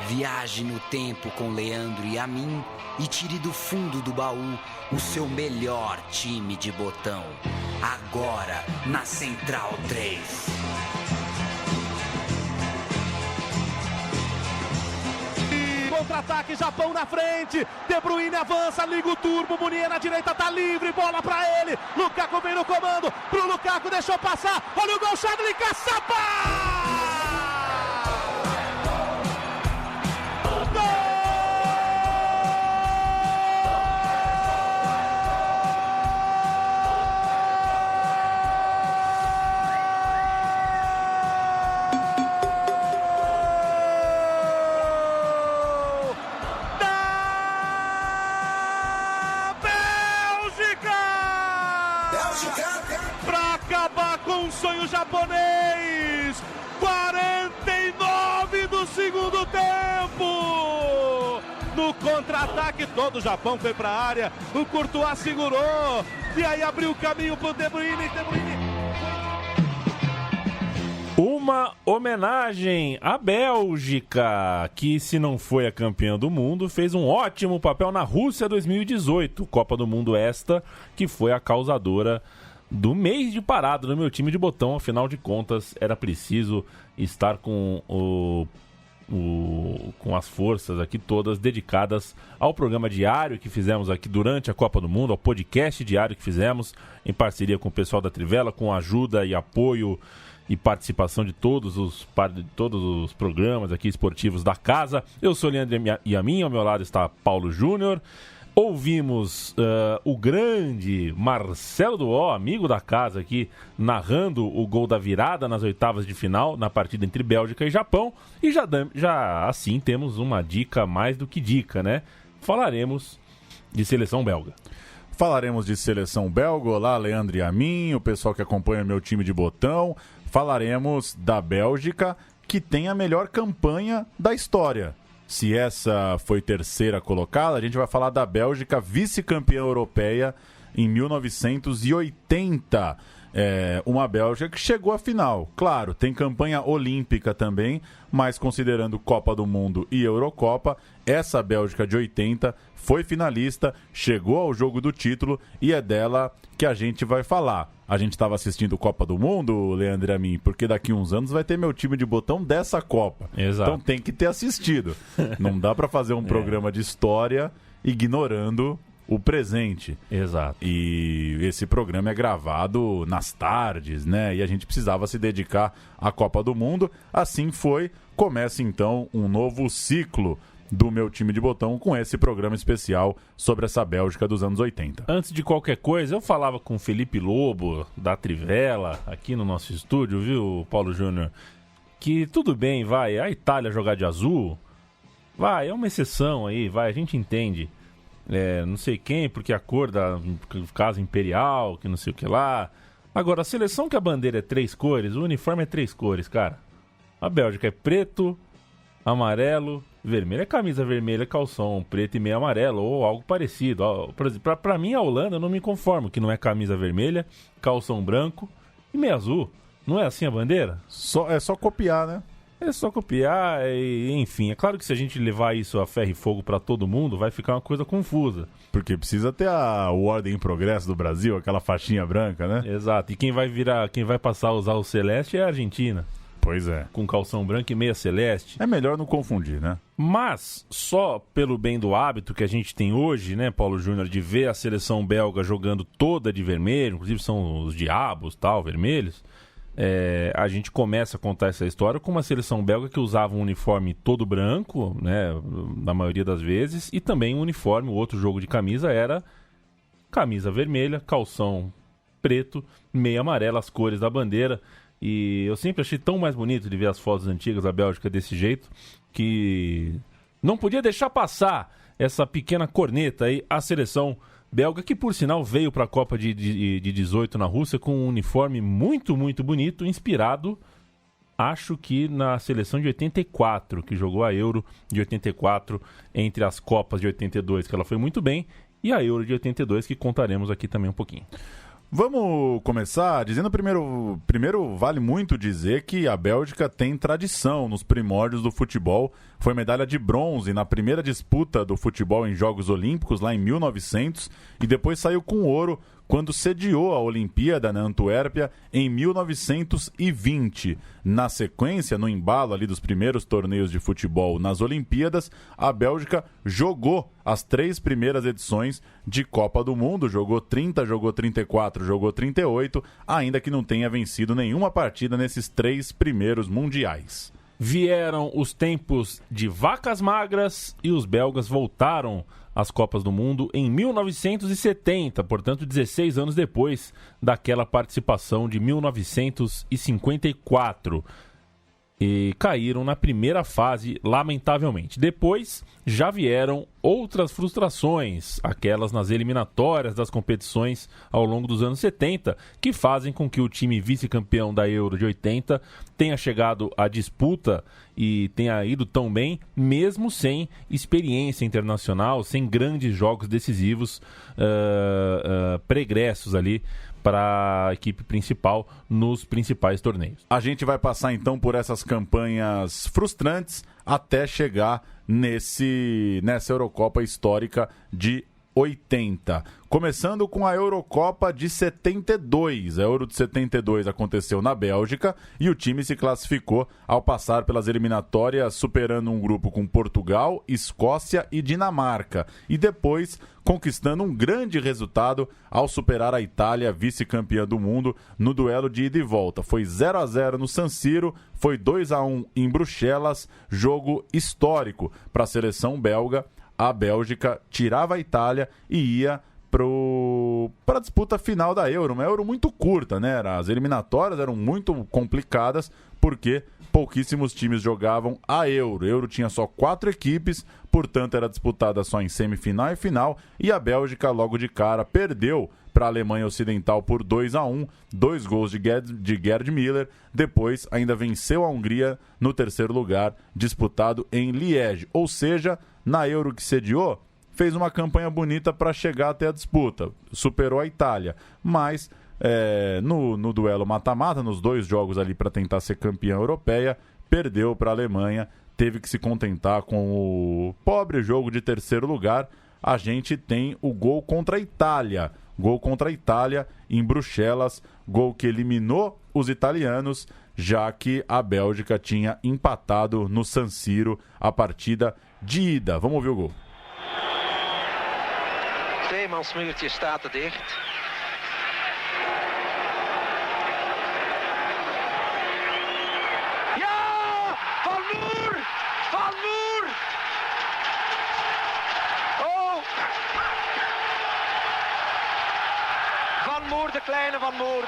Viaje no tempo com Leandro e a mim e tire do fundo do baú o seu melhor time de botão. Agora na Central 3. Contra-ataque, Japão na frente, De Bruyne avança, liga o turbo, Munier na direita, tá livre, bola pra ele, Lukaku vem no comando, pro Lukaku, deixou passar, olha o gol, Chadli Caçapa! Pra acabar com o sonho japonês, 49 do segundo tempo. No contra-ataque, todo o Japão foi pra área, o Courtois segurou, e aí abriu o caminho pro De Bruyne. Uma homenagem à Bélgica, que se não foi a campeã do mundo, fez um ótimo papel na Rússia 2018, Copa do Mundo esta, que foi a causadora do mês de parada no meu time de botão. Afinal de contas, era preciso estar com com as forças aqui todas dedicadas ao programa diário que fizemos aqui durante a Copa do Mundo, ao podcast diário que fizemos em parceria com o pessoal da Trivela, com ajuda e apoio e participação de todos os programas aqui esportivos da casa. Eu sou o Leandro e a mim, ao meu lado está Paulo Júnior. Ouvimos o grande Marcelo Duó, amigo da casa aqui, narrando o gol da virada nas oitavas de final, na partida entre Bélgica e Japão. E já assim temos uma dica mais do que dica, né? Falaremos de seleção belga. Falaremos de seleção belga. Olá, Leandro e a mim, o pessoal que acompanha meu time de botão. Falaremos da Bélgica, que tem a melhor campanha da história. Se essa foi terceira colocada, a gente vai falar da Bélgica, vice-campeã europeia em 1980. Uma Bélgica que chegou à final. Claro, tem campanha olímpica também, mas considerando Copa do Mundo e Eurocopa, essa Bélgica de 80 foi finalista, chegou ao jogo do título e é dela que a gente vai falar. A gente estava assistindo Copa do Mundo, Leandro e a mim, porque daqui uns anos vai ter meu time de botão dessa Copa. Exato. Então tem que ter assistido. Não dá para fazer um programa de história ignorando o presente. Exato. E esse programa é gravado nas tardes, né? E a gente precisava se dedicar à Copa do Mundo. Assim foi. Começa então um novo ciclo do meu time de botão com esse programa especial sobre essa Bélgica dos anos 80. Antes de qualquer coisa, eu falava com o Felipe Lobo, da Trivela, aqui no nosso estúdio, viu, Paulo Júnior? Que tudo bem, vai, a Itália jogar de azul, vai, é uma exceção aí, vai, a gente entende. Não sei quem, porque a cor da Casa Imperial, que não sei o que lá. Agora, a seleção que a bandeira é 3 cores, o uniforme é 3 cores, cara. A Bélgica é preto, amarelo, vermelho. É camisa vermelha, calção preto e meio amarelo, ou algo parecido. Por exemplo, pra mim, a Holanda, eu não me conformo, que não é camisa vermelha, calção branco e meio azul. Não é assim a bandeira? É só copiar, né? É só copiar e, enfim, é claro que se a gente levar isso a ferro e fogo pra todo mundo, vai ficar uma coisa confusa. Porque precisa ter o Ordem e Progresso do Brasil, aquela faixinha branca, né? Exato, e quem vai passar a usar o celeste é a Argentina. Pois é. Com calção branco e meia celeste. É melhor não confundir, né? Mas, só pelo bem do hábito que a gente tem hoje, né, Paulo Júnior, de ver a seleção belga jogando toda de vermelho, inclusive são os diabos, tal, vermelhos, a gente começa a contar essa história com uma seleção belga que usava um uniforme todo branco, né, na maioria das vezes, e também um uniforme, o outro jogo de camisa era camisa vermelha, calção preto, meia amarela, as cores da bandeira. E eu sempre achei tão mais bonito de ver as fotos antigas da Bélgica desse jeito, que não podia deixar passar essa pequena corneta aí, a seleção belga, que por sinal veio para a Copa de 18 na Rússia com um uniforme muito, muito bonito, inspirado, acho que na seleção de 84, que jogou a Euro de 84 entre as Copas de 82, que ela foi muito bem, e a Euro de 82, que contaremos aqui também um pouquinho. Vamos começar dizendo primeiro vale muito dizer que a Bélgica tem tradição nos primórdios do futebol. Foi medalha de bronze na primeira disputa do futebol em Jogos Olímpicos, lá em 1900, e depois saiu com ouro quando sediou a Olimpíada na Antuérpia em 1920. Na sequência, no embalo ali dos primeiros torneios de futebol nas Olimpíadas, a Bélgica jogou as 3 primeiras edições de Copa do Mundo, jogou 30, jogou 34, jogou 38, ainda que não tenha vencido nenhuma partida nesses 3 primeiros mundiais. Vieram os tempos de vacas magras e os belgas voltaram às Copas do Mundo em 1970, portanto 16 anos depois daquela participação de 1954. E caíram na primeira fase, lamentavelmente. Depois já vieram outras frustrações, aquelas nas eliminatórias das competições ao longo dos anos 70, que fazem com que o time vice-campeão da Euro de 80 tenha chegado à disputa e tenha ido tão bem, mesmo sem experiência internacional, sem grandes jogos decisivos pregressos ali para a equipe principal nos principais torneios. A gente vai passar então por essas campanhas frustrantes até chegar nessa Eurocopa histórica de 80. Começando com a Eurocopa de 72. A Euro de 72 aconteceu na Bélgica e o time se classificou ao passar pelas eliminatórias, superando um grupo com Portugal, Escócia e Dinamarca. E depois conquistando um grande resultado ao superar a Itália, vice-campeã do mundo, no duelo de ida e volta. Foi 0-0 no San Siro, foi 2-1 em Bruxelas, jogo histórico para a seleção belga. A Bélgica tirava a Itália e ia para a disputa final da Euro. Uma Euro muito curta, né? As eliminatórias eram muito complicadas porque pouquíssimos times jogavam a Euro. A Euro tinha só 4 equipes, portanto era disputada só em semifinal e final. E a Bélgica, logo de cara, perdeu para a Alemanha Ocidental por 2-1, 2 gols de Gerd Müller. Depois ainda venceu a Hungria no terceiro lugar, disputado em Liège. Ou seja, na Euro que sediou, fez uma campanha bonita para chegar até a disputa. Superou a Itália, mas no duelo mata-mata, nos 2 jogos ali para tentar ser campeã europeia, perdeu para a Alemanha, teve que se contentar com o pobre jogo de terceiro lugar. A gente tem o gol contra a Itália. Gol contra a Itália em Bruxelas, gol que eliminou os italianos, já que a Bélgica tinha empatado no San Siro a partida de ida. Vamos ouvir o gol. Tweemansmuurtje staat dicht. Ja! Van Moer! Van Moer! Oh! Van Moer, de kleine Van Moer.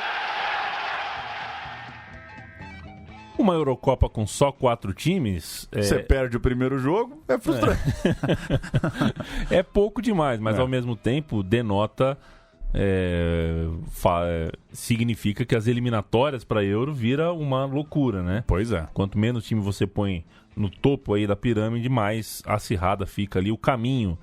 Uma Eurocopa com só 4 times... Você perde o primeiro jogo, é frustrante. É pouco demais, mas ao mesmo tempo denota... significa que as eliminatórias para a Euro vira uma loucura, né? Pois é. Quanto menos time você põe no topo aí da pirâmide, mais acirrada fica ali o caminho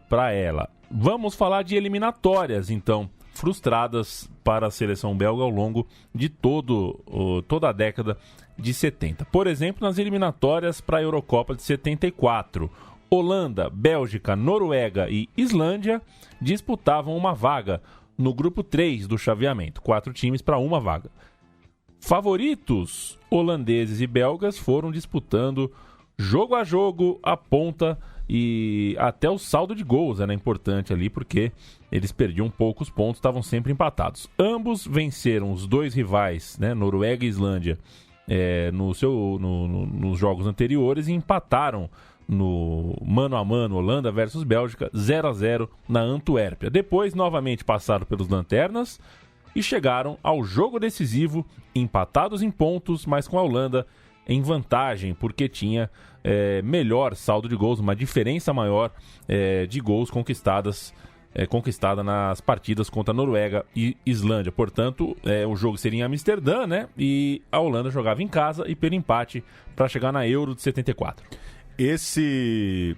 para ela. Vamos falar de eliminatórias, então, frustradas para a seleção belga ao longo de toda a década de 70. Por exemplo, nas eliminatórias para a Eurocopa de 74, Holanda, Bélgica, Noruega e Islândia disputavam uma vaga no grupo 3 do chaveamento. 4 times para uma vaga. Favoritos, holandeses e belgas, foram disputando jogo a jogo, a ponta, e até o saldo de gols era importante ali, porque eles perdiam poucos pontos, estavam sempre empatados. Ambos venceram os 2 rivais, né, Noruega e Islândia, nos jogos anteriores, e empataram no mano a mano, Holanda versus Bélgica, 0-0 na Antuérpia. Depois, novamente, passaram pelos lanternas e chegaram ao jogo decisivo, empatados em pontos, mas com a Holanda em vantagem, porque tinha melhor saldo de gols, uma diferença maior de gols conquistada nas partidas contra Noruega e Islândia. Portanto, o jogo seria em Amsterdã, né? E a Holanda jogava em casa e pelo empate para chegar na Euro de 74.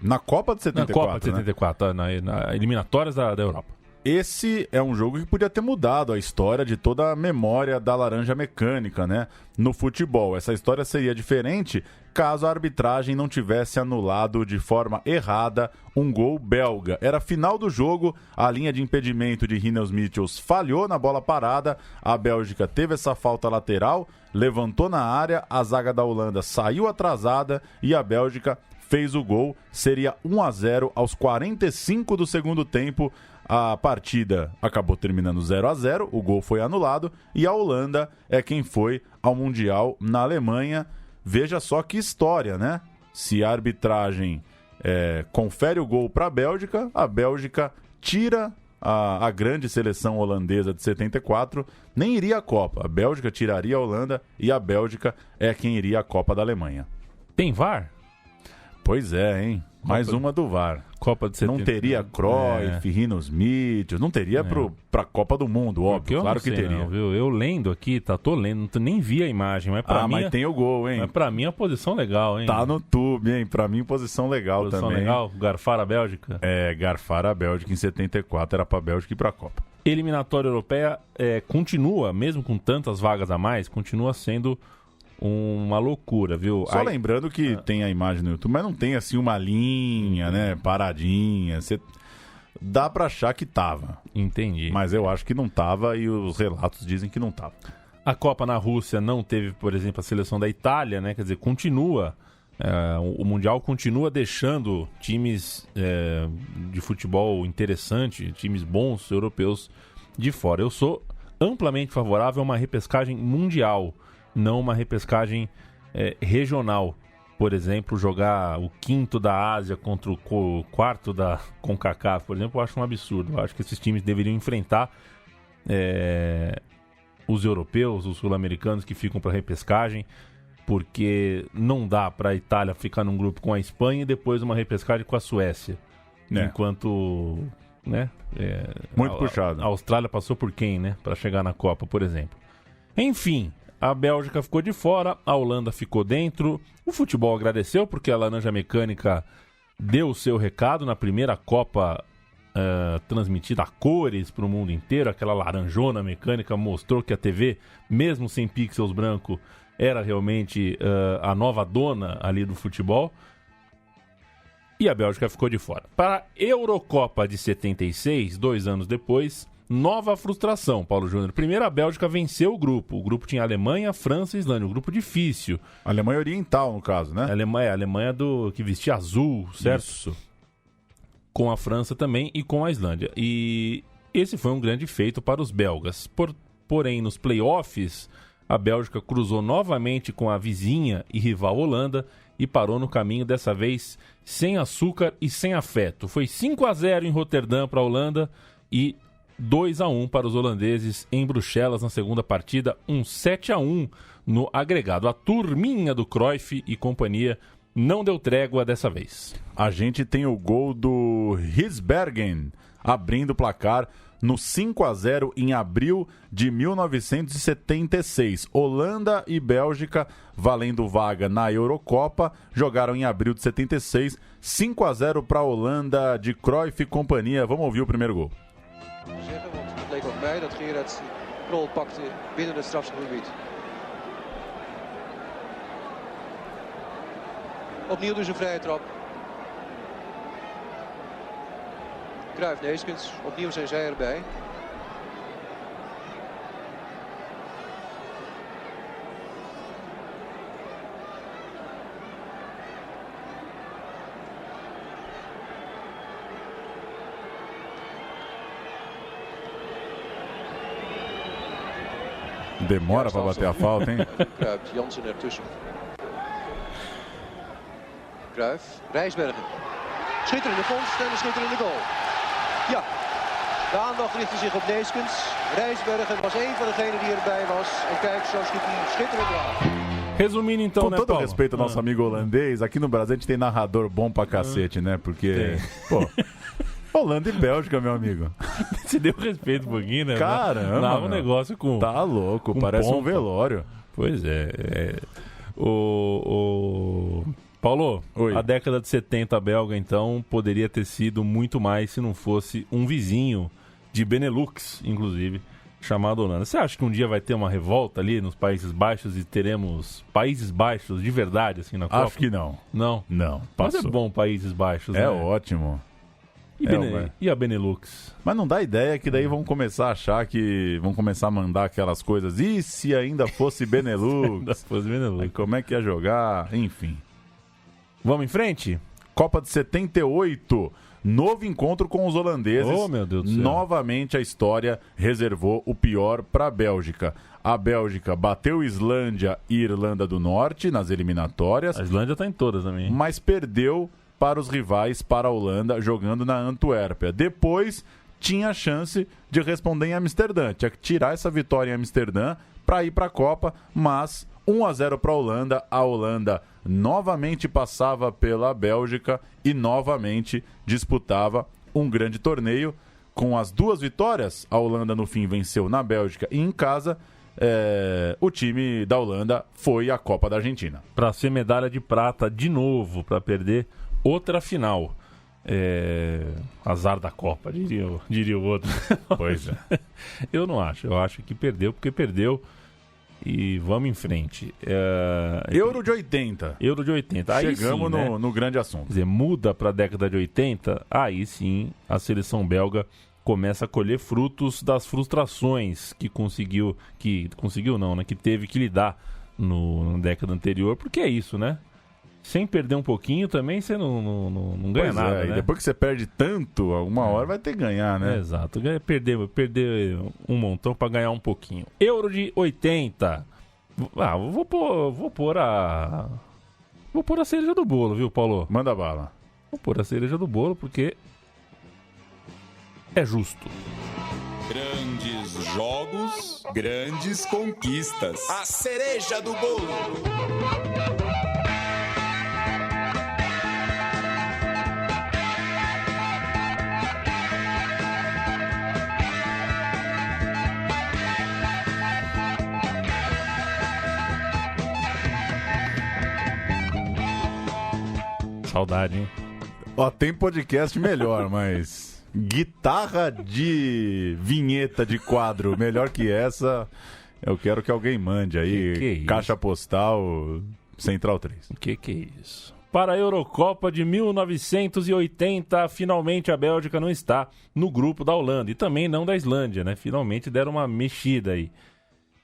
Na Copa de 74, Na Copa de 74, né? na eliminatórias da Europa. esse é um jogo que podia ter mudado a história de toda a memória da laranja mecânica, né? No futebol. Essa história seria diferente caso a arbitragem não tivesse anulado de forma errada um gol belga. Era final do jogo, a linha de impedimento de Rinus Michels falhou na bola parada, a Bélgica teve essa falta lateral, levantou na área, a zaga da Holanda saiu atrasada e a Bélgica fez o gol. Seria 1-0 aos 45 do segundo tempo. A partida acabou terminando 0-0, o gol foi anulado e a Holanda é quem foi ao Mundial na Alemanha. Veja só que história, né? Se a arbitragem confere o gol para a Bélgica tira a grande seleção holandesa de 74, nem iria à Copa. A Bélgica tiraria a Holanda e a Bélgica é quem iria à Copa da Alemanha. Tem VAR? Pois é, hein? Mais uma do VAR. Copa de 70. Não teria Cruyff, Rinus Michels, não teria pra Copa do Mundo, óbvio, claro que teria. Não, viu? Eu lendo aqui, tô lendo, nem vi a imagem, mas pra mim... mas tem o gol, hein? Mas pra mim é a posição legal, hein? Tá no tube, hein? Pra mim, posição legal também. Posição legal, garfar a Bélgica. Garfar a Bélgica em 74, era pra Bélgica ir pra Copa. Eliminatória europeia continua, mesmo com tantas vagas a mais, continua sendo uma loucura, viu? Só lembrando que tem a imagem no YouTube, mas não tem assim uma linha, né? Paradinha. Dá pra achar que tava. Entendi. Mas eu acho que não tava e os relatos dizem que não tava. A Copa na Rússia não teve, por exemplo, a seleção da Itália, né? Quer dizer, continua. O Mundial continua deixando times de futebol interessante, times bons europeus de fora. Eu sou amplamente favorável a uma repescagem mundial, não uma repescagem regional. Por exemplo, jogar o quinto da Ásia contra o quarto da CONCACAF, por exemplo, eu acho um absurdo. Eu acho que esses times deveriam enfrentar os europeus, os sul-americanos que ficam para repescagem, porque não dá para a Itália ficar num grupo com a Espanha e depois uma repescagem com a Suécia. Enquanto... Muito puxado. A Austrália passou por quem, né? Para chegar na Copa, por exemplo. Enfim... A Bélgica ficou de fora, a Holanda ficou dentro. O futebol agradeceu porque a laranja mecânica deu o seu recado na primeira Copa transmitida a cores para o mundo inteiro. Aquela laranjona mecânica mostrou que a TV, mesmo sem pixels branco, era realmente a nova dona ali do futebol. E a Bélgica ficou de fora. Para a Eurocopa de 76, 2 anos depois... Nova frustração, Paulo Júnior. Primeiro, a Bélgica venceu o grupo. O grupo tinha Alemanha, França e Islândia. Um grupo difícil. Alemanha Oriental, no caso, né? A Alemanha que vestia azul, certo? Isso. Com a França também e com a Islândia. E esse foi um grande feito para os belgas. Porém, nos playoffs, a Bélgica cruzou novamente com a vizinha e rival Holanda e parou no caminho, dessa vez sem açúcar e sem afeto. Foi 5-0 em Roterdã para a Holanda e 2-1 para os holandeses em Bruxelas na segunda partida, 7-1 no agregado. A turminha do Cruyff e companhia não deu trégua dessa vez. A gente tem o gol do Risbergen abrindo o placar no 5-0 em abril de 1976. Holanda e Bélgica valendo vaga na Eurocopa, jogaram em abril de 76, 5-0 para a Holanda de Cruyff e companhia. Vamos ouvir o primeiro gol. Zeggen, want het leek ook mij dat Gerard Krol pakte binnen het strafschopgebied. Opnieuw dus een vrije trap. Cruyff Neeskens, opnieuw zijn zij erbij. Demora para bater a falta, hein? Kruipt Jansen ertussen. Cruyff, Rijsbergen. Schitterende vondst en een schitterende goal. Ja, de aandacht richtte zich op Neeskens. Rijsbergen was één van degenen die erbij was. En kijk, zo schiet hij schitterend laag. Resumindo então, com né, todo Paulo? respeito ao nosso amigo holandês, aqui no Brasil a gente tem narrador bom pra cacete, né? Porque, pô, Holanda e Bélgica, meu amigo. Você deu respeito um pouquinho, né? Caramba, Dava um negócio com... Tá louco, com parece pompa. um velório. Pois é. Paulo, Oi. A década de 70 belga, então, poderia ter sido muito mais se não fosse um vizinho de Benelux, inclusive, chamado Holanda. Você acha que um dia vai ter uma revolta ali nos Países Baixos e teremos Países Baixos de verdade assim na Copa? Acho que não. Não? Não, Mas passou. é bom Países Baixos, É né? ótimo. E a Benelux? Mas não dá ideia que daí vão começar a achar que... Vão começar a mandar aquelas coisas. E se ainda fosse Benelux? Aí como é que ia jogar? Enfim. Vamos em frente? Copa de 78. Novo encontro com os holandeses. Oh, meu Deus do céu. Novamente a história reservou o pior para a Bélgica. A Bélgica bateu Islândia e Irlanda do Norte nas eliminatórias. A Islândia tá em todas também. Mas perdeu para os rivais, para a Holanda, jogando na Antuérpia. Depois tinha a chance de responder em Amsterdã. Tinha que tirar essa vitória em Amsterdã para ir para a Copa, mas 1-0 para a Holanda novamente passava pela Bélgica e novamente disputava um grande torneio. Com as 2 vitórias, a Holanda no fim venceu na Bélgica e em casa. O time da Holanda foi à Copa da Argentina. Para ser medalha de prata de novo, para perder outra final. Azar da Copa, diria o outro. Pois é. Eu não acho. Eu acho que perdeu porque perdeu. E vamos em frente. Euro de 80. Euro de 80. Aí chegamos sim, né? no grande assunto. Quer dizer, muda para a década de 80. Aí sim a seleção belga começa a colher frutos das frustrações que teve que lidar na década anterior. Porque é isso, né? Sem perder um pouquinho também você não ganha nada, né? E depois que você perde tanto, alguma hora vai ter que ganhar, né? Exato. Perder um montão para ganhar um pouquinho. Euro de 80. Vou pôr a cereja do bolo, viu, Paulo? Manda bala. Vou pôr a cereja do bolo porque é justo. Grandes jogos, grandes conquistas. A cereja do bolo. Saudade, hein? Ó, tem podcast melhor, mas guitarra de vinheta de quadro melhor que essa, eu quero que alguém mande aí. Que é isso? Caixa postal Central 3. Que é isso? Para a Eurocopa de 1980, finalmente a Bélgica não está no grupo da Holanda e também não da Islândia, né? Finalmente deram uma mexida aí.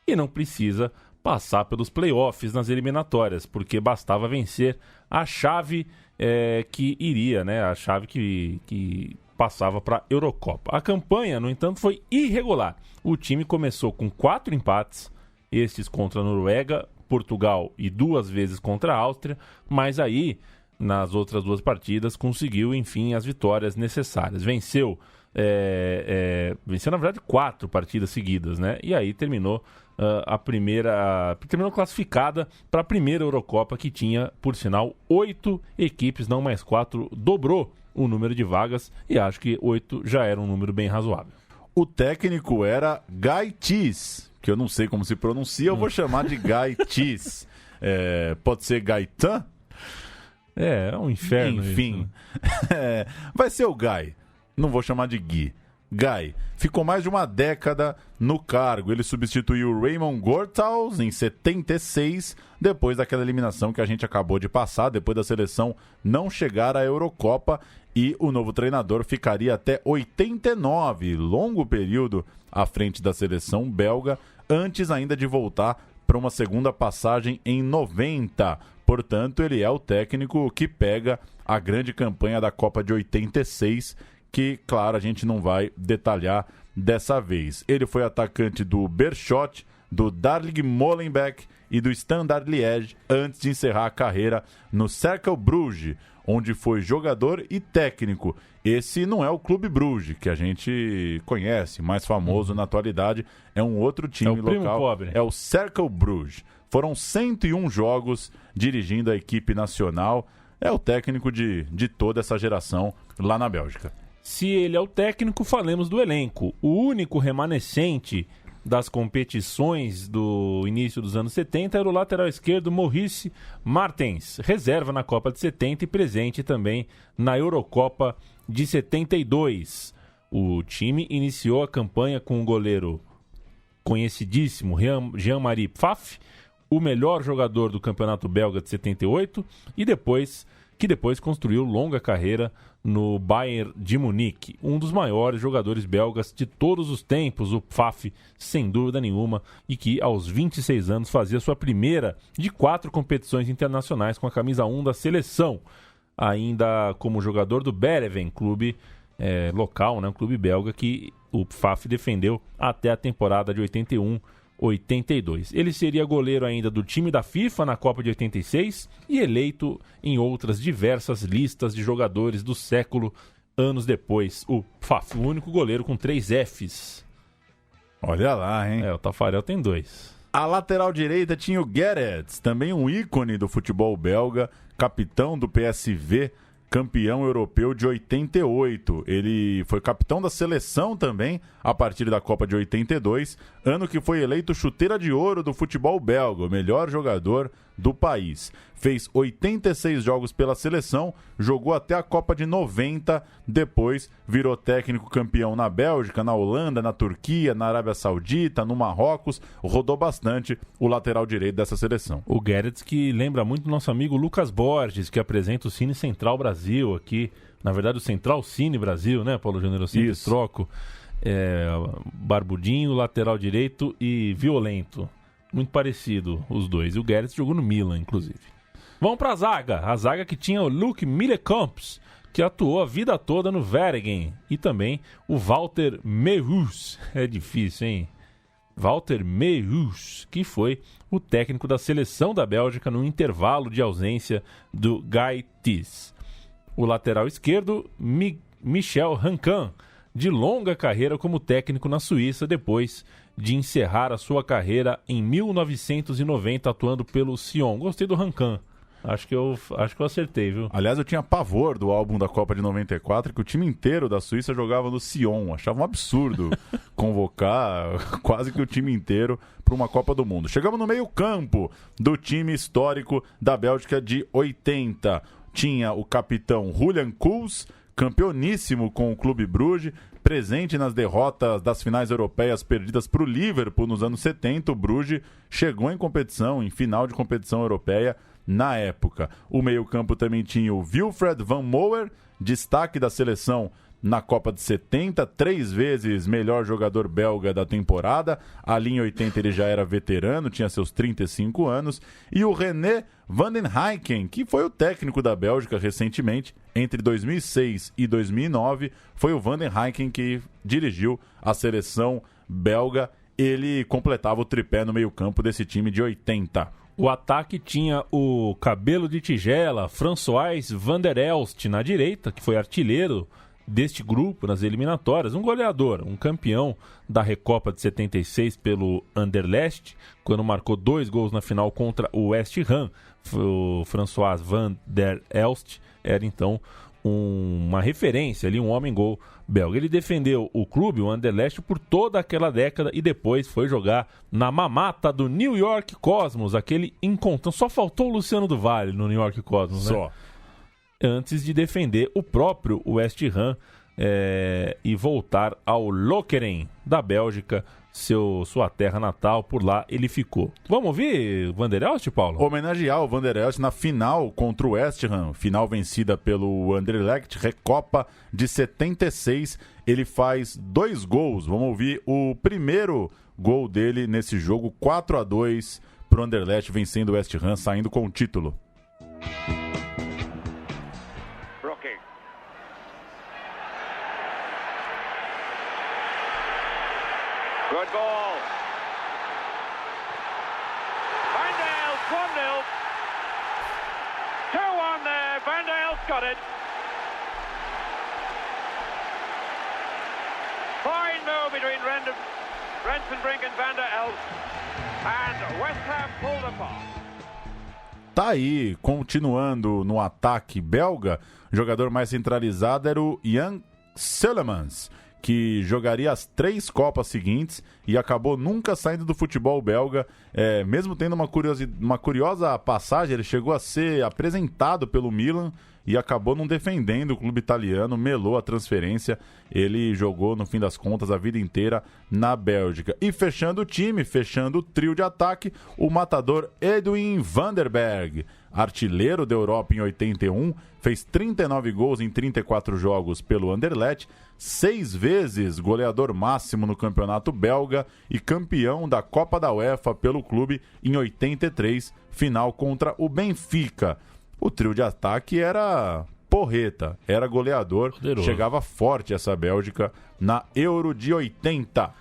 E não precisa passar pelos playoffs nas eliminatórias, porque bastava vencer a chave que iria, né? A chave que passava para a Eurocopa. A campanha, no entanto, foi irregular. O time começou com 4 empates, estes contra a Noruega, Portugal e 2 vezes contra a Áustria, mas aí, nas outras 2 partidas, conseguiu, enfim, as vitórias necessárias. Venceu, na verdade, 4 partidas seguidas, né? E aí terminou terminou classificada para a primeira Eurocopa, que tinha, por sinal, 8 equipes, não mais 4, dobrou o número de vagas, e acho que 8 já era um número bem razoável. O técnico era Guy Tis, que eu não sei como se pronuncia, eu vou chamar de Guy Tis. Pode ser Gaetan? É um inferno. Enfim, isso, né? Vai ser o Guy, não vou chamar de Gui. Guy ficou mais de uma década no cargo. Ele substituiu Raymond Gortals em 76, depois daquela eliminação que a gente acabou de passar, depois da seleção não chegar à Eurocopa, e o novo treinador ficaria até 89, longo período à frente da seleção belga, antes ainda de voltar para uma segunda passagem em 90. Portanto, ele é o técnico que pega a grande campanha da Copa de 86, que, claro, a gente não vai detalhar dessa vez. Ele foi atacante do Beerschot, do Darling Molenbeek e do Standard Liège, antes de encerrar a carreira no Cercle Bruges, onde foi jogador e técnico. Esse não é o Clube Bruges, que a gente conhece, mais famoso na atualidade, é um outro time local. Primo pobre. É o Cercle Bruges. Foram 101 jogos dirigindo a equipe nacional. É o técnico de toda essa geração lá na Bélgica. Se ele é o técnico, falemos do elenco. O único remanescente das competições do início dos anos 70 era o lateral esquerdo Maurice Martens, reserva na Copa de 70 e presente também na Eurocopa de 72. O time iniciou a campanha com o goleiro conhecidíssimo Jean-Marie Pfaff, o melhor jogador do campeonato belga de 78, e depois construiu longa carreira no Bayern de Munique, um dos maiores jogadores belgas de todos os tempos, o Pfaff, sem dúvida nenhuma, e que aos 26 anos fazia sua primeira de 4 competições internacionais com a camisa 1 da seleção, ainda como jogador do Bereven, clube local, né, um clube belga que o Pfaff defendeu até a temporada de 81-82. Ele seria goleiro ainda do time da FIFA na Copa de 86 e eleito em outras diversas listas de jogadores do século anos depois. O Pfaff, o único goleiro com 3 Fs. Olha lá, hein? O Tafarel tem 2. A lateral direita tinha o Gerrits, também um ícone do futebol belga, capitão do PSV, campeão europeu de 88. Ele foi capitão da seleção também a partir da Copa de 82, ano que foi eleito chuteira de ouro do futebol belga, o melhor jogador do país. Fez 86 jogos pela seleção, jogou até a Copa de 90, depois virou técnico campeão na Bélgica, na Holanda, na Turquia, na Arábia Saudita, no Marrocos, rodou bastante o lateral direito dessa seleção. O Gerrits, que lembra muito do nosso amigo Lucas Borges, que apresenta o Cine Central Brasil aqui, na verdade o Central Cine Brasil, né, Paulo Júnior? Eu sempre troco. Barbudinho, lateral direito e violento. Muito parecido os dois. E o Gerrits jogou no Milan, inclusive. Vamos para a zaga que tinha o Luc Millekamps, que atuou a vida toda no Waregem, e também o Walter Meeuws. É difícil, hein? Walter Meeuws, que foi o técnico da seleção da Bélgica no intervalo de ausência do Guy Thys. O lateral esquerdo, Michel Rancan, de longa carreira como técnico na Suíça, depois de encerrar a sua carreira em 1990 atuando pelo Sion. Gostei do Rancan. Acho que eu acertei, viu? Aliás, eu tinha pavor do álbum da Copa de 94, que o time inteiro da Suíça jogava no Sion. Achava um absurdo convocar quase que o time inteiro para uma Copa do Mundo. Chegamos no meio-campo do time histórico da Bélgica de 80. Tinha o capitão Julian Kuhls, campeoníssimo com o Clube Bruges, presente nas derrotas das finais europeias perdidas para o Liverpool nos anos 70. O Bruges chegou em final de competição europeia na época. O meio-campo também tinha o Wilfred Van Moer, destaque da seleção na Copa de 70, 3 vezes melhor jogador belga da temporada. Ali em 80 ele já era veterano, tinha seus 35 anos. E o René van den Heiken, que foi o técnico da Bélgica recentemente, entre 2006 e 2009. Foi o Van den Heiken que dirigiu a seleção belga. Ele completava o tripé no meio-campo desse time de 80. O ataque tinha o cabelo de tigela François van der Elst na direita, que foi artilheiro deste grupo nas eliminatórias, um goleador, um campeão da Recopa de 76 pelo Anderlecht, quando marcou 2 gols na final contra o West Ham. O François van der Elst era então uma referência ali, um homem-gol belga. Ele defendeu o clube, o Anderlecht, por toda aquela década e depois foi jogar na mamata do New York Cosmos, aquele encontrão. Só faltou o Luciano do Vale no New York Cosmos, né? Só. Antes de defender o próprio West Ham e voltar ao Lokeren da Bélgica, sua terra natal. Por lá ele ficou. Vamos ouvir o Van der Elst, Paulo? Homenagear o Van der Elst na final contra o West Ham, final vencida pelo Anderlecht, Recopa de 76. Ele faz 2 gols. Vamos ouvir o primeiro gol dele nesse jogo, 4-2 para o Anderlecht, vencendo o West Ham, saindo com o título. Good ball. Van der Elst, 1-0. 2-1 there. Van der Elst got it. Fine move between Rensenbrink and Van der Elst. And West Ham pulled apart. Tá aí, continuando no ataque belga, o jogador mais centralizado era o Jan Seulemans, que jogaria as 3 Copas seguintes e acabou nunca saindo do futebol belga, mesmo tendo uma curiosa passagem. Ele chegou a ser apresentado pelo Milan, e acabou não defendendo o clube italiano, melou a transferência. Ele jogou, no fim das contas, a vida inteira na Bélgica. E fechando o time, fechando o trio de ataque, o matador Edwin van der Berg, artilheiro da Europa em 81, fez 39 gols em 34 jogos pelo Anderlecht, 6 vezes goleador máximo no campeonato belga e campeão da Copa da UEFA pelo clube em 83, final contra o Benfica. O trio de ataque era porreta, era goleador, poderoso. Chegava forte essa Bélgica na Euro de 80.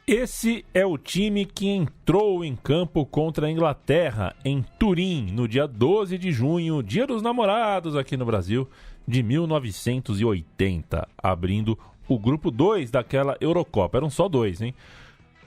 Esse é o time que entrou em campo contra a Inglaterra em Turim, no dia 12 de junho, dia dos namorados aqui no Brasil, de 1980, abrindo o grupo 2 daquela Eurocopa. Eram só 2, hein?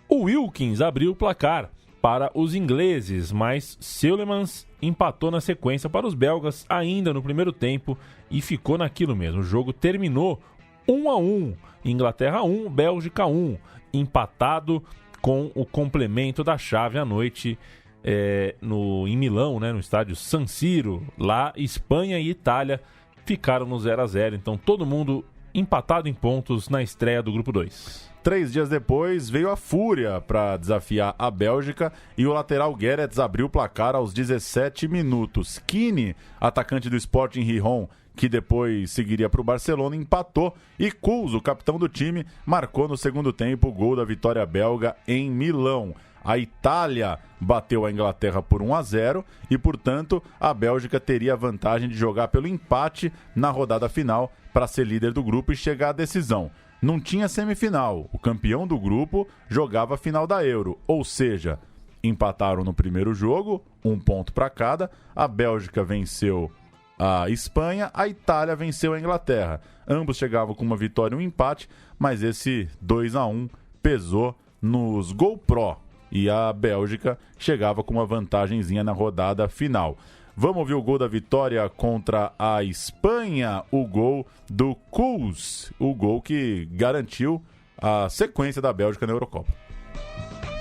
O Wilkins abriu o placar para os ingleses, mas Seulemans empatou na sequência para os belgas ainda no primeiro tempo e ficou naquilo mesmo. O jogo terminou 1-1, Inglaterra 1, Bélgica 1, empatado com o complemento da chave à noite em Milão, né, no estádio San Siro. Lá, Espanha e Itália ficaram no 0-0, então todo mundo empatado em pontos na estreia do grupo 2. 3 dias depois, veio a Fúria para desafiar a Bélgica e o lateral Gueretz abriu o placar aos 17 minutos. Kine, atacante do Sporting Gijón, que depois seguiria para o Barcelona, empatou e Kuls, o capitão do time, marcou no segundo tempo o gol da vitória belga em Milão. A Itália bateu a Inglaterra por 1-0 e, portanto, a Bélgica teria a vantagem de jogar pelo empate na rodada final para ser líder do grupo e chegar à decisão. Não tinha semifinal. O campeão do grupo jogava a final da Euro. Ou seja, empataram no primeiro jogo, 1 ponto para cada. A Bélgica venceu a Espanha, a Itália venceu a Inglaterra. Ambos chegavam com uma vitória e um empate, mas esse 2-1 pesou nos GoPro. E a Bélgica chegava com uma vantagenzinha na rodada final. Vamos ouvir o gol da vitória contra a Espanha, o gol do Kuls, o gol que garantiu a sequência da Bélgica na Eurocopa.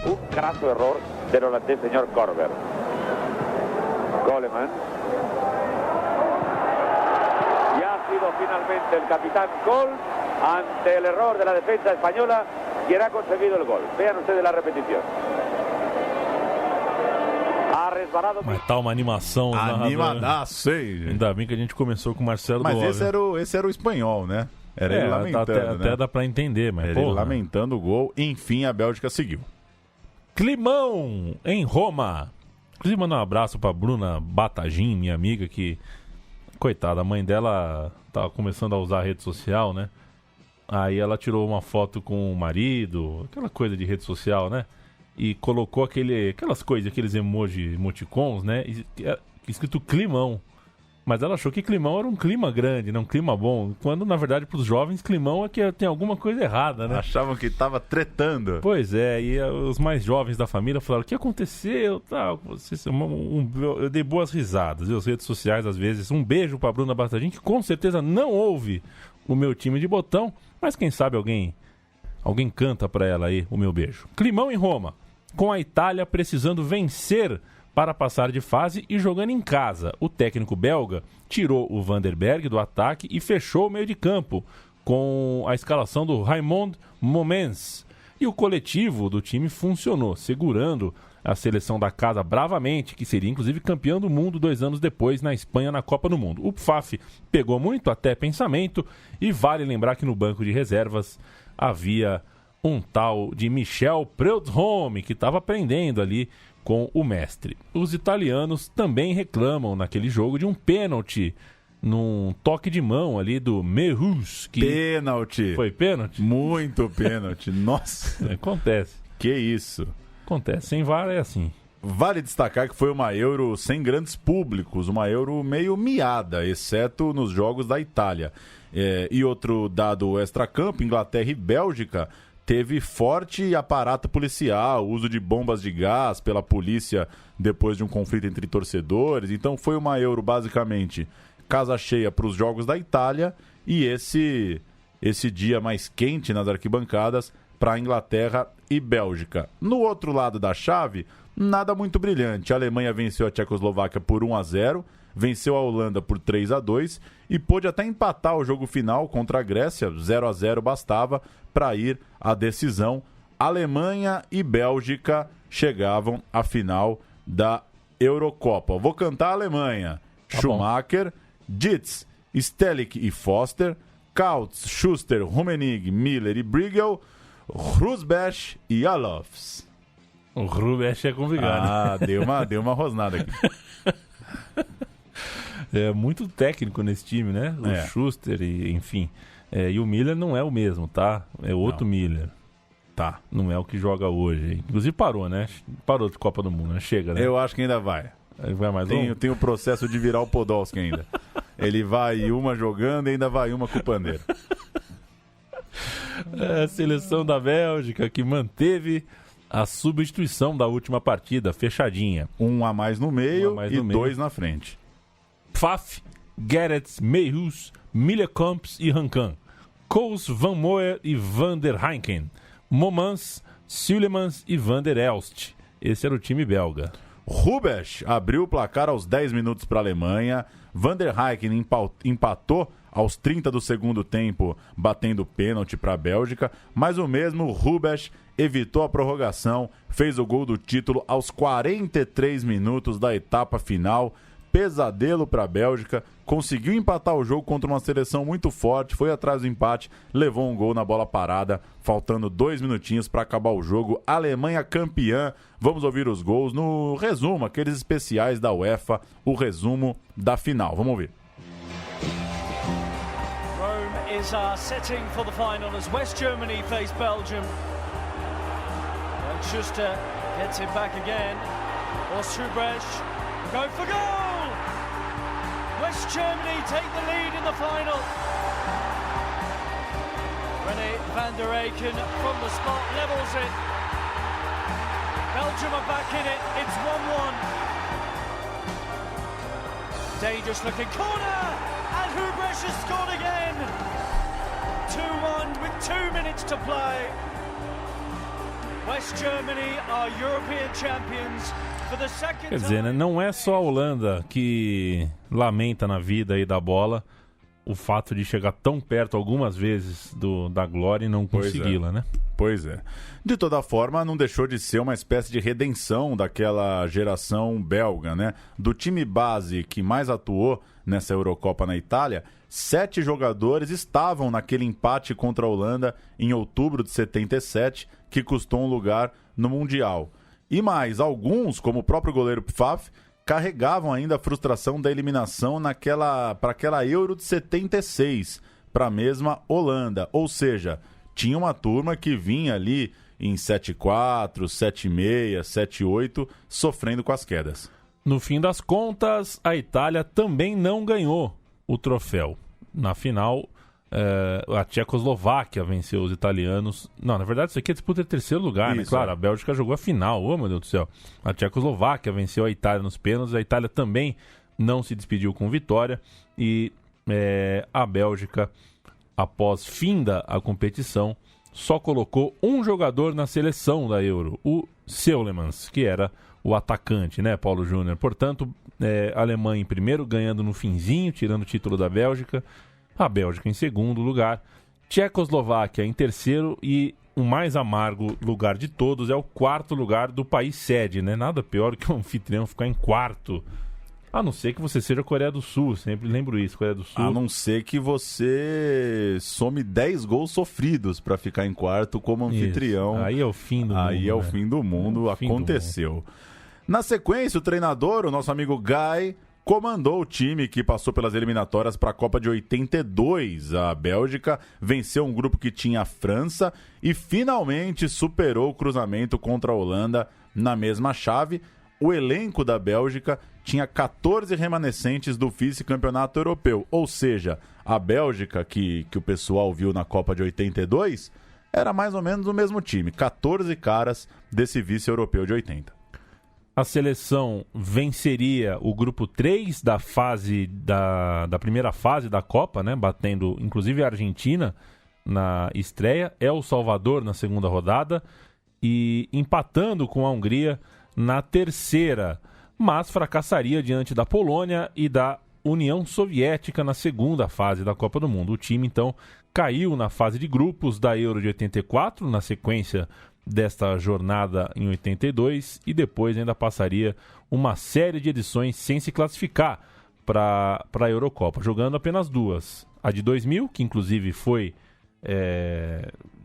Un crasso error del holandés señor Korver. Coleman. Y ha sido finalmente el capitán Kohl, ante el error de la defensa española, quien ha conseguido el gol. Vean ustedes la repetición. Mas tá uma animação. Animadaço, hein? Ainda bem que a gente começou com o Marcelo Mas Duóvio. esse era o espanhol, né? Era ele lamentando, até dá pra entender, mas era ele lamentando o gol. Enfim, a Bélgica seguiu. Climão, em Roma. Inclusive, mandar um abraço pra Bruna Batagin, minha amiga, que... Coitada, a mãe dela tava começando a usar a rede social, né? Aí ela tirou uma foto com o marido, aquela coisa de rede social, né? E colocou aquelas coisas, aqueles emoticons, né? Escrito climão. Mas ela achou que climão era um clima grande, não um clima bom. Quando, na verdade, para os jovens, climão é que tem alguma coisa errada, né? Achavam que estava tretando. Pois é, e os mais jovens da família falaram, o que aconteceu? Tal, eu dei boas risadas. E as redes sociais, às vezes, um beijo para Bruna Bastagin, que com certeza não ouve o meu time de botão, mas quem sabe alguém canta para ela aí o meu beijo. Climão em Roma, com a Itália precisando vencer para passar de fase e jogando em casa. O técnico belga tirou o Van der Berg do ataque e fechou o meio de campo com a escalação do Raymond Momens. E o coletivo do time funcionou, segurando a seleção da casa bravamente, que seria inclusive campeão do mundo 2 anos depois na Espanha na Copa do Mundo. O Pfaff pegou muito até pensamento e vale lembrar que no banco de reservas havia um tal de Michel Preud'homme, que estava aprendendo ali com o mestre. Os italianos também reclamam naquele jogo de um pênalti num toque de mão ali do Mehus. Pênalti! Foi pênalti? Muito pênalti, nossa! Acontece. Que isso? Acontece, sem VAR é assim. Vale destacar que foi uma Euro sem grandes públicos, uma Euro meio miada, exceto nos jogos da Itália. E outro dado extracampo, Inglaterra e Bélgica, teve forte aparato policial, uso de bombas de gás pela polícia depois de um conflito entre torcedores. Então foi uma Euro basicamente casa cheia para os jogos da Itália e esse dia mais quente nas arquibancadas para a Inglaterra e Bélgica. No outro lado da chave, nada muito brilhante. A Alemanha venceu a Tchecoslováquia por 1-0, venceu a Holanda por 3-2 e pôde até empatar o jogo final contra a Grécia, 0-0 bastava para ir à decisão. Alemanha e Bélgica chegavam à final da Eurocopa. Vou cantar a Alemanha. Schumacher, Dietz, Stelik e Foster, Kautz, Schuster, Rummenigge, Miller e Briegel, Rusbesch e Alofs. O Rusbesch é complicado. Ah, deu uma rosnada aqui. É muito técnico nesse time, né? O Schuster, e, enfim. E o Miller não é o mesmo, tá? É outro Miller. Tá. Não é o que joga hoje. Inclusive parou, né? Parou de Copa do Mundo, né? Chega, né? Eu acho que ainda vai. Vai mais longe? Tem o processo de virar o Podolski ainda. Ele vai uma jogando e ainda vai uma com o pandeiro. A seleção da Bélgica que manteve a substituição da última partida, fechadinha. Um a mais no meio e dois na frente. Pfaff, Gerrits, Meijhus, Millekamps e Rankan. Koos, Van Mooyer e Van der Heinken. Momans, Sulemans e Van der Elst. Esse era o time belga. Rubesch abriu o placar aos 10 minutos para a Alemanha. Van der Heinken empatou aos 30 do segundo tempo, batendo pênalti para a Bélgica. Mas o mesmo Rubesch evitou a prorrogação, fez o gol do título aos 43 minutos da etapa final. Pesadelo para a Bélgica, conseguiu empatar o jogo contra uma seleção muito forte, foi atrás do empate, levou um gol na bola parada, faltando 2 minutinhos para acabar o jogo. Alemanha campeã. Vamos ouvir os gols no resumo, aqueles especiais da UEFA, o resumo da final. Vamos ouvir. Rome is setting for the final as West Germany face Belgium. And Schuster gets it back again. Osubrecht go for goal! West Germany take the lead in the final. René van der Eycken from the spot levels it. Belgium are back in it. It's 1-1. Dangerous looking corner, and Hubrecht has scored again. 2-1 with 2 minutes to play. West Germany are European champions. Quer dizer, né? Não é só a Holanda que lamenta na vida aí da bola o fato de chegar tão perto algumas vezes da glória e não consegui-la, né? Pois é. De toda forma, não deixou de ser uma espécie de redenção daquela geração belga, né? Do time base que mais atuou nessa Eurocopa na Itália, 7 jogadores estavam naquele empate contra a Holanda em outubro de 77, que custou um lugar no Mundial. E mais, alguns, como o próprio goleiro Pfaff, carregavam ainda a frustração da eliminação para aquela Euro de 76, para a mesma Holanda. Ou seja, tinha uma turma que vinha ali em 7-4, 7-6, 7-8, sofrendo com as quedas. No fim das contas, a Itália também não ganhou o troféu. Na final, a Tchecoslováquia venceu os italianos. Não, na verdade isso aqui é disputa de terceiro lugar, né? Claro, a Bélgica jogou a final. Oh, meu Deus do céu. A Tchecoslováquia venceu a Itália nos pênaltis. A Itália também não se despediu com vitória. E a Bélgica, após finda a competição, só colocou um jogador na seleção da Euro, o Sulemans, que era o atacante, né, Paulo Júnior? Portanto, a Alemanha em primeiro, ganhando no finzinho, tirando o título da Bélgica. A Bélgica em segundo lugar, Tchecoslováquia em terceiro e o mais amargo lugar de todos é o quarto lugar do país sede, né? Nada pior que o anfitrião ficar em quarto. A não ser que você seja Coreia do Sul, sempre lembro isso, Coreia do Sul. A não ser que você some 10 gols sofridos para ficar em quarto como anfitrião. Isso. Aí é o fim do mundo. Aí é o fim do mundo, aconteceu. Na sequência, o treinador, o nosso amigo Guy, comandou o time que passou pelas eliminatórias para a Copa de 82. A Bélgica venceu um grupo que tinha a França e finalmente superou o cruzamento contra a Holanda na mesma chave. O elenco da Bélgica tinha 14 remanescentes do vice-campeonato europeu. Ou seja, a Bélgica, que o pessoal viu na Copa de 82, era mais ou menos o mesmo time. 14 caras desse vice-europeu de 80. A seleção venceria o grupo 3 da primeira fase da Copa, né? Batendo inclusive a Argentina na estreia, El Salvador na segunda rodada e empatando com a Hungria na terceira, mas fracassaria diante da Polônia e da União Soviética na segunda fase da Copa do Mundo. O time, então, caiu na fase de grupos da Euro de 84, na sequência desta jornada em 82, e depois ainda passaria uma série de edições sem se classificar para a Eurocopa, jogando apenas duas. A de 2000, que inclusive foi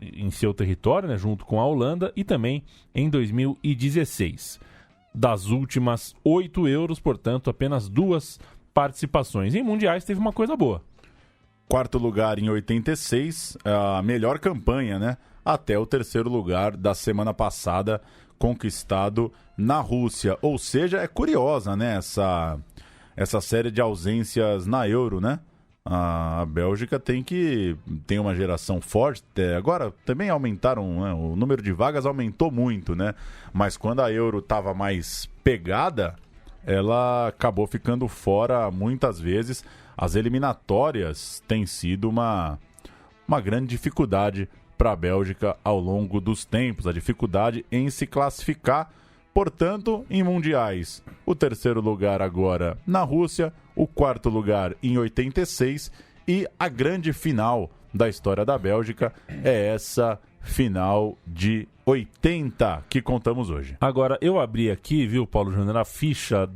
em seu território, né, junto com a Holanda, e também em 2016. Das últimas 8 Euros, portanto, apenas 2 participações. Em mundiais teve uma coisa boa. Quarto lugar em 86, a melhor campanha, né? Até o terceiro lugar da semana passada, conquistado na Rússia. Ou seja, é curiosa, né? Essa série de ausências na Euro, né? A Bélgica tem uma geração forte. Agora também aumentaram, né? O número de vagas aumentou muito, né? Mas quando a Euro estava mais pegada, ela acabou ficando fora muitas vezes. As eliminatórias têm sido uma grande dificuldade para a Bélgica ao longo dos tempos. A dificuldade em se classificar. Portanto, em mundiais, o terceiro lugar agora na Rússia, o quarto lugar em 86 e a grande final da história da Bélgica é essa final de 80 que contamos hoje. Agora, eu abri aqui, viu, Paulo Júnior, a ficha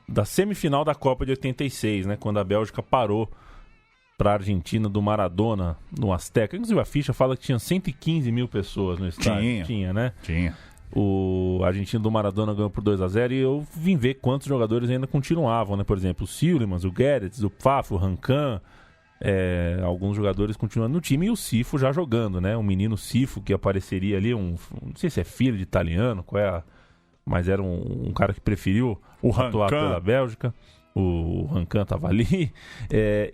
da semifinal da Copa de 86, né, quando a Bélgica parou para a Argentina do Maradona no Azteca. Inclusive a ficha fala que tinha 115 mil pessoas no estádio. Tinha, né? Tinha. O argentino do Maradona ganhou por 2-0 e eu vim ver quantos jogadores ainda continuavam, né? Por exemplo, o Sillemans, o Guedes, o Pfaff, o Rancan, alguns jogadores continuando no time, e o Sifo já jogando, né? O menino Sifo que apareceria ali, não sei se é filho de italiano, mas era um cara que preferiu atuar pela Bélgica. O Rancan estava ali,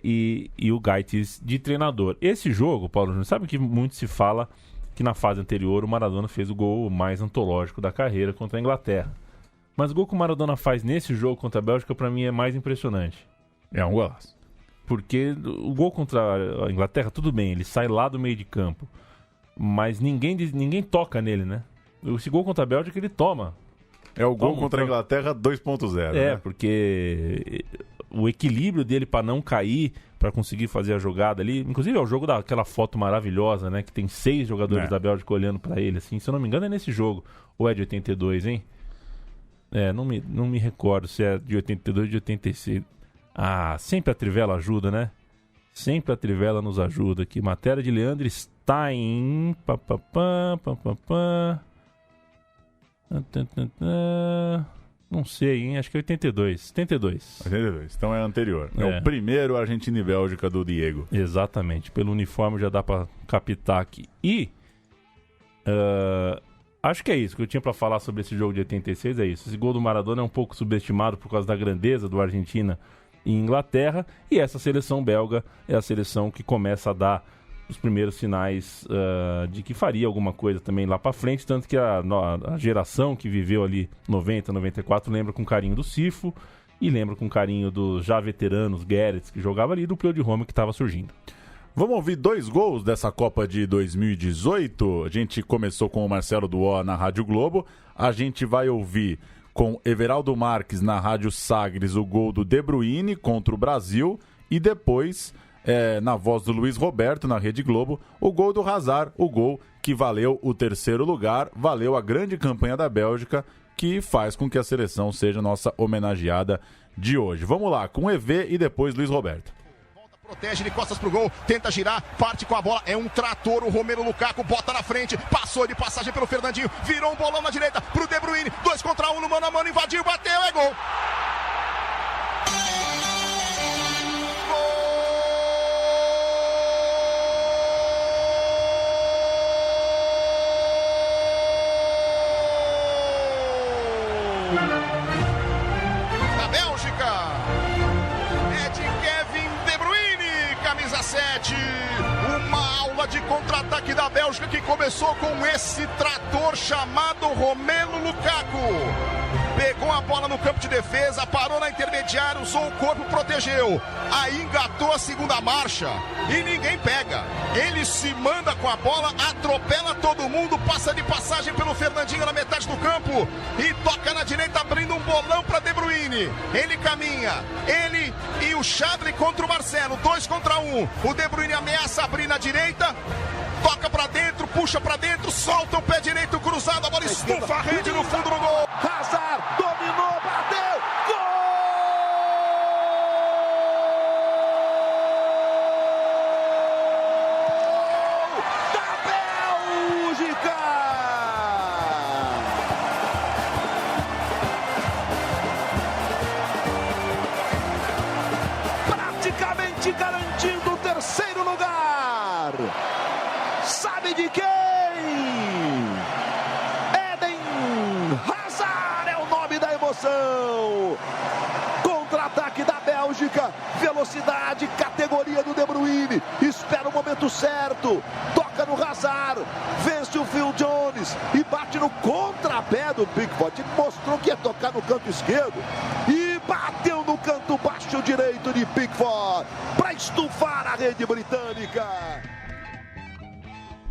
e o Gaites de treinador. Esse jogo, Paulo Júnior, sabe que muito se fala que na fase anterior o Maradona fez o gol mais antológico da carreira contra a Inglaterra. Mas o gol que o Maradona faz nesse jogo contra a Bélgica, para mim, é mais impressionante. É um golaço. Porque o gol contra a Inglaterra, tudo bem, ele sai lá do meio de campo, mas ninguém toca nele, né? Esse gol contra a Bélgica ele toma. É o gol contra a Inglaterra 2.0, né? Porque o equilíbrio dele para não cair, para conseguir fazer a jogada ali, inclusive é o jogo daquela foto maravilhosa, né? Que tem 6 jogadores da Bélgica olhando para ele, assim. Se eu não me engano é nesse jogo. Ou é de 82, hein? Não me recordo se é de 82 ou de 86. Ah, sempre a Trivela ajuda, né? Sempre a Trivela nos ajuda aqui. Matéria de Leandro Stein. Não sei, hein? Acho que é 82. 82. Então é anterior. É o primeiro Argentina e Bélgica do Diego. Exatamente. Pelo uniforme já dá pra captar aqui. E acho que é isso que eu tinha pra falar sobre esse jogo de 86. É isso. Esse gol do Maradona é um pouco subestimado por causa da grandeza do Argentina e Inglaterra. E essa seleção belga é a seleção que começa a dar os primeiros sinais de que faria alguma coisa também lá pra frente, tanto que a geração que viveu ali 90, 94 lembra com carinho do Sifo e lembra com carinho dos já veteranos Guedes, que jogava ali, do Pleo de Roma que estava surgindo. Vamos ouvir 2 gols dessa Copa de 2018. A gente começou com o Marcelo Duó na Rádio Globo, a gente vai ouvir com Everaldo Marques na Rádio Sagres o gol do De Bruyne contra o Brasil e depois na voz do Luiz Roberto, na Rede Globo, o gol do Hazard, o gol que valeu o terceiro lugar, valeu a grande campanha da Bélgica, que faz com que a seleção seja nossa homenageada de hoje. Vamos lá, com EV e depois Luiz Roberto. Protege de costas pro gol, tenta girar, parte com a bola, é um trator, o Romelu Lukaku bota na frente, passou de passagem pelo Fernandinho, virou um bolão na direita pro De Bruyne, 2 contra 1 no mano a mano, invadiu, bateu, é gol! Da Bélgica é de Kevin De Bruyne, camisa 7. Uma aula de contra-ataque da Bélgica que começou com esse trator chamado Romelu Lukaku. pegou a bola no campo de defesa, parou na intermediária, usou o corpo, protegeu. Aí engatou a segunda marcha e ninguém pega. Ele se manda com a bola, atropela todo mundo, passa de passagem pelo Fernandinho na metade do campo e toca na direita, abrindo um bolão para De Bruyne. Ele caminha, ele e o Chadli contra o Marcelo, 2 contra 1. O De Bruyne ameaça abrir na direita, toca pra dentro, puxa pra dentro, solta o pé direito cruzado, a bola estufa a rede no fundo do gol. Hazard dominou, bateu, gol da Bélgica! Praticamente garantindo o terceiro lugar. Sabe de quem? Eden Hazard é o nome da emoção. Contra-ataque da Bélgica, velocidade, categoria do De Bruyne. Espera o momento certo, toca no Hazard, vence o Phil Jones e bate no contrapé do Pickford. Ele mostrou que ia tocar no canto esquerdo e bateu no canto baixo direito de Pickford para estufar a rede britânica.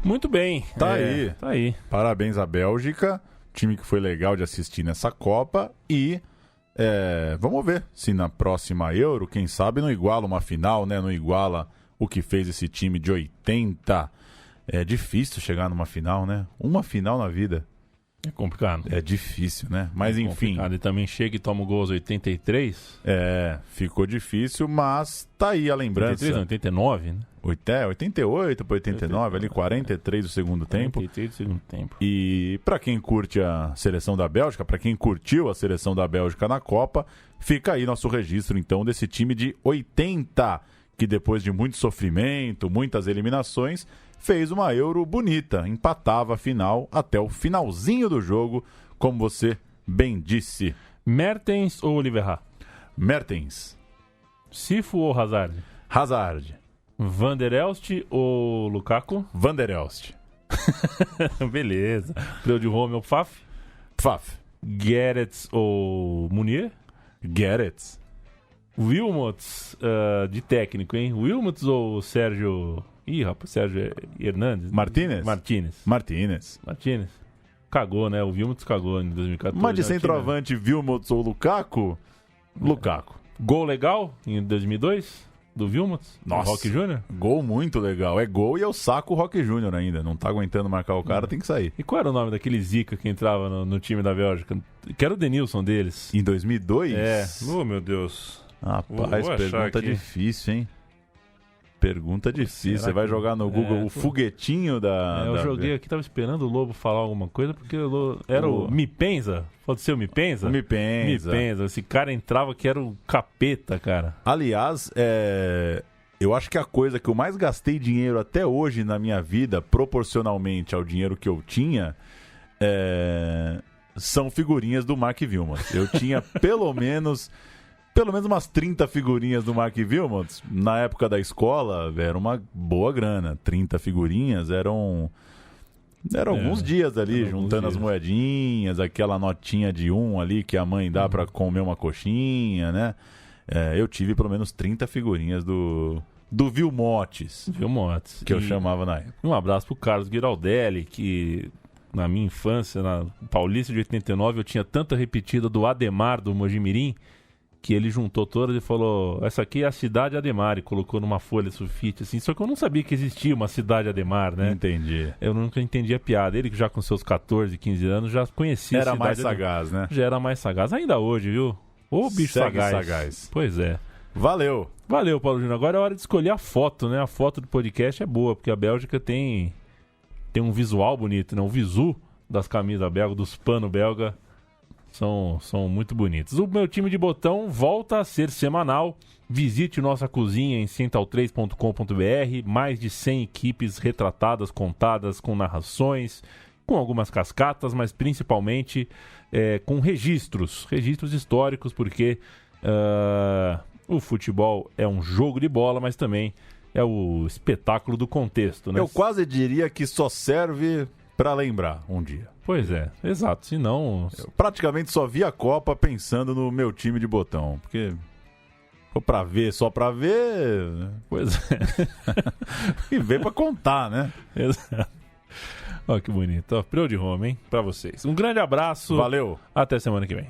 Muito bem. Tá aí. Tá aí. Parabéns à Bélgica, time que foi legal de assistir nessa Copa e vamos ver se na próxima Euro, quem sabe não iguala uma final, né? Não iguala o que fez esse time de 80. É difícil chegar numa final, né? Uma final na vida. É complicado. É difícil, né? Mas enfim. Complicado. Ele também chega e toma o gol aos 83. Ficou difícil, mas tá aí a lembrança. 83, não, 89, né? 88 para 89, ali 43 do segundo tempo. 43 do segundo tempo. E para quem curte a seleção da Bélgica, para quem curtiu a seleção da Bélgica na Copa, fica aí nosso registro então desse time de 80, que depois de muito sofrimento, muitas eliminações, fez uma Euro bonita, empatava a final até o finalzinho do jogo, como você bem disse. Mertens ou Oliveira? Mertens. Cifu ou Hazard? Hazard. Van der Elst ou Lukaku? Van der Elst. Beleza. Preu de Rome ou Pfaff? Pfaff. Gerrits ou Munier? Gerrits. Wilmots, de técnico, hein? Wilmots ou Sérgio... Ih, rapaz, Sérgio Hernandes? Martínez. Cagou, né? O Wilmots cagou em 2014. Mas de centroavante, Wilmots ou Lukaku? Lukaku. Gol legal em 2002? Do Wilmots? Nossa. Roque Júnior? Gol muito legal. É gol e eu saco o Roque Júnior ainda. Não tá aguentando marcar o cara, tem que sair. E qual era o nome daquele Zica que entrava no time da Bélgica? Que era o Denilson deles. Em 2002? Oh, meu Deus. Rapaz, pergunta difícil, hein? Pergunta difícil. Você vai jogar no Google o foguetinho da... Eu joguei aqui, tava esperando o Lobo falar alguma coisa, porque era o Mipenza. Pode ser o Mipenza? O Mipenza. Esse cara entrava que era o capeta, cara. Aliás, eu acho que a coisa que eu mais gastei dinheiro até hoje na minha vida, proporcionalmente ao dinheiro que eu tinha, são figurinhas do Mark Wilmots. Eu tinha pelo menos umas 30 figurinhas do Mark Wilmots. Na época da escola, era uma boa grana. 30 figurinhas eram alguns dias ali, juntando as moedinhas, aquela notinha de 1 ali que a mãe dá pra comer uma coxinha, né? Eu tive pelo menos 30 figurinhas do Wilmots. Que eu chamava na época. Um abraço pro Carlos Giraldelli, que na minha infância, na Paulista de 89, eu tinha tanta repetida do Ademar, do Mojimirim, que ele juntou todas e falou: essa aqui é a cidade Ademar, e colocou numa folha sulfite, assim. Só que eu não sabia que existia uma cidade Ademar, né? Entendi. Eu nunca entendi a piada. Ele, já com seus 14, 15 anos, já conhecia a cidade. Era mais sagaz, né? Já era mais sagaz. Ainda hoje, viu? Ô, bicho sagaz. Pois é. Valeu, Paulo Júnior. Agora é hora de escolher a foto, né? A foto do podcast é boa, porque a Bélgica tem um visual bonito, né? O visu das camisas belga, dos panos belga, são muito bonitos. O meu time de botão volta a ser semanal. Visite nossa cozinha em central3.com.br. Mais de 100 equipes retratadas, contadas, com narrações, com algumas cascatas, mas principalmente com registros históricos, porque o futebol é um jogo de bola, mas também é o espetáculo do contexto, né? Eu quase diria que só serve pra lembrar um dia. Pois é, exato. Senão... Eu praticamente só vi a Copa pensando no meu time de botão. Porque... Foi pra ver, só pra ver... Pois é. E veio pra contar, né? Exato. Olha que bonito. Ó, Prior de Roma, hein? Pra vocês. Um grande abraço. Valeu. Até semana que vem.